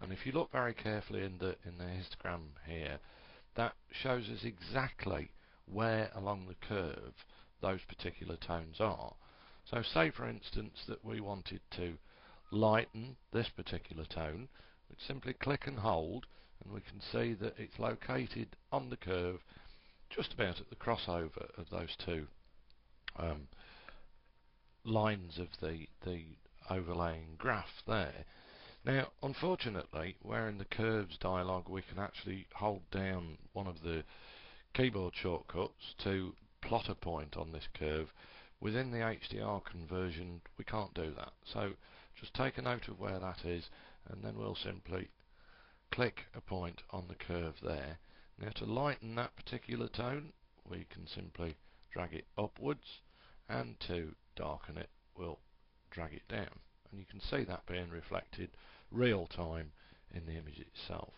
And if you look very carefully in the histogram here, that shows us exactly where along the curve those particular tones are. So say for instance that we wanted to lighten this particular tone, we'd simply click and hold, and we can see that it's located on the curve just about at the crossover of those two lines of the overlaying graph there. Now, unfortunately, where in the curves dialog we can actually hold down one of the keyboard shortcuts to plot a point on this curve, within the HDR conversion we can't do that. So just take a note of where that is, and then we'll simply click a point on the curve there. Now, to lighten that particular tone, we can simply drag it upwards, and to darken it, we'll drag it down. And you can see that being reflected real time in the image itself.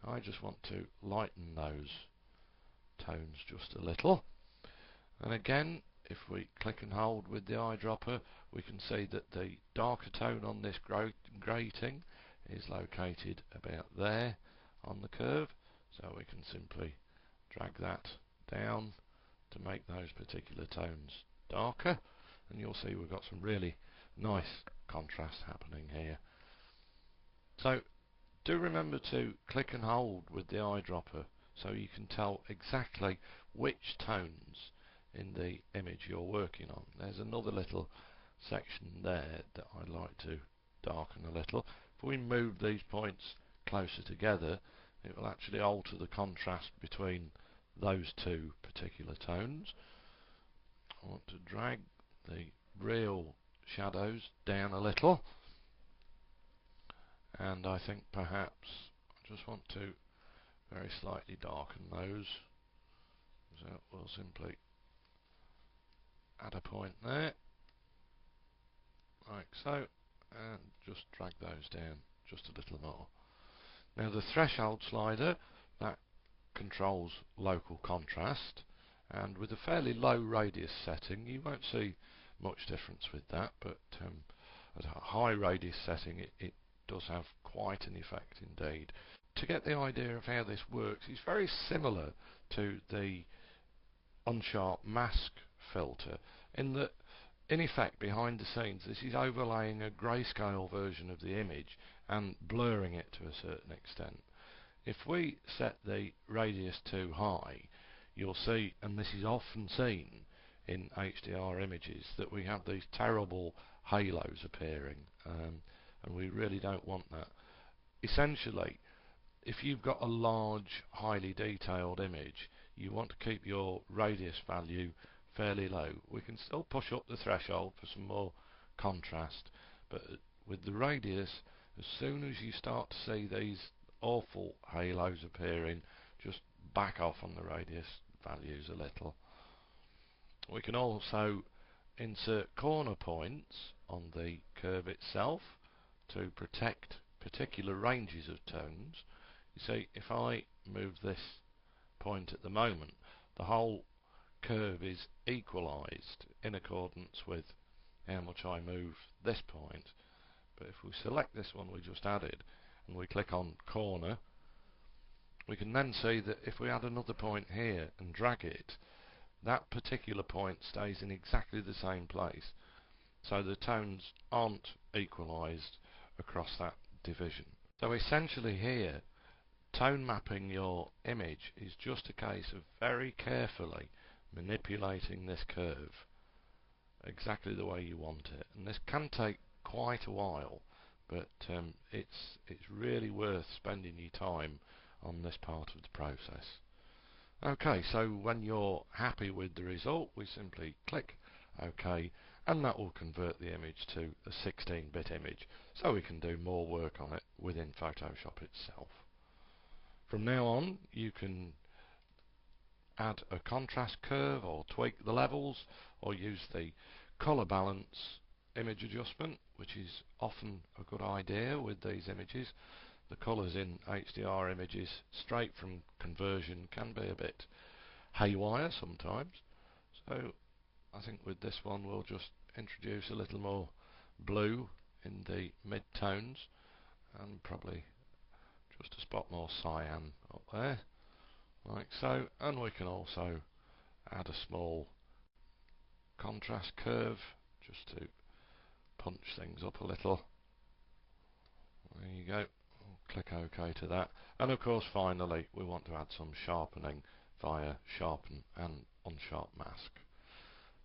I just want to lighten those tones just a little. And again, if we click and hold with the eyedropper, we can see that the darker tone on this grating is located about there on the curve. So we can simply drag that down to make those particular tones darker, and you'll see we've got some really nice contrast happening here. So do remember to click and hold with the eyedropper so you can tell exactly which tones in the image you're working on. There's another little section there that I'd like to darken a little. If we move these points closer together, it will actually alter the contrast between those two particular tones. I want to drag the real shadows down a little, and I think perhaps I just want to very slightly darken those. So we'll simply add a point there, like so, and just drag those down just a little more. Now the threshold slider, that controls local contrast, and with a fairly low radius setting you won't see much difference with that, but at a high radius setting it does have quite an effect indeed. To get the idea of how this works, it's very similar to the unsharp mask filter, in that in effect behind the scenes this is overlaying a grayscale version of the image and blurring it to a certain extent. If we set the radius too high, you'll see, and this is often seen in HDR images, that we have these terrible halos appearing, and we really don't want that. Essentially, if you've got a large, highly detailed image, you want to keep your radius value fairly low. We can still push up the threshold for some more contrast, but with the radius, as soon as you start to see these awful halos appearing, just back off on the radius values a little. We can also insert corner points on the curve itself to protect particular ranges of tones. You see, if I move this point at the moment, the whole curve is equalized in accordance with how much I move this point. But if we select this one we just added and we click on corner, we can then see that if we add another point here and drag it, that particular point stays in exactly the same place. So the tones aren't equalized across that division. So essentially here, tone mapping your image is just a case of very carefully manipulating this curve exactly the way you want it, and this can take quite a while, but it's really worth spending your time on this part of the process. Okay, so when you're happy with the result, we simply click OK, and that will convert the image to a 16-bit image, so we can do more work on it within Photoshop itself. From now on, you can add a contrast curve or tweak the levels, or use the color balance image adjustment, which is often a good idea with these images. The colors in HDR images straight from conversion can be a bit haywire sometimes, so I think with this one we'll just introduce a little more blue in the mid-tones and probably just a spot more cyan up there, like so. And we can also add a small contrast curve just to punch things up a little. There you go. Click OK to that. And of course, finally, we want to add some sharpening via sharpen and unsharp mask.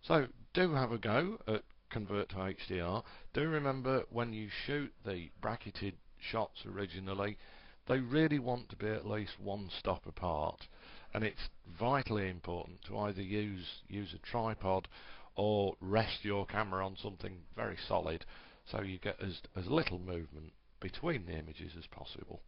So do have a go at convert to HDR. Do remember, when you shoot the bracketed shots originally, they really want to be at least one stop apart, and it's vitally important to either use a tripod or rest your camera on something very solid so you get as little movement between the images as possible.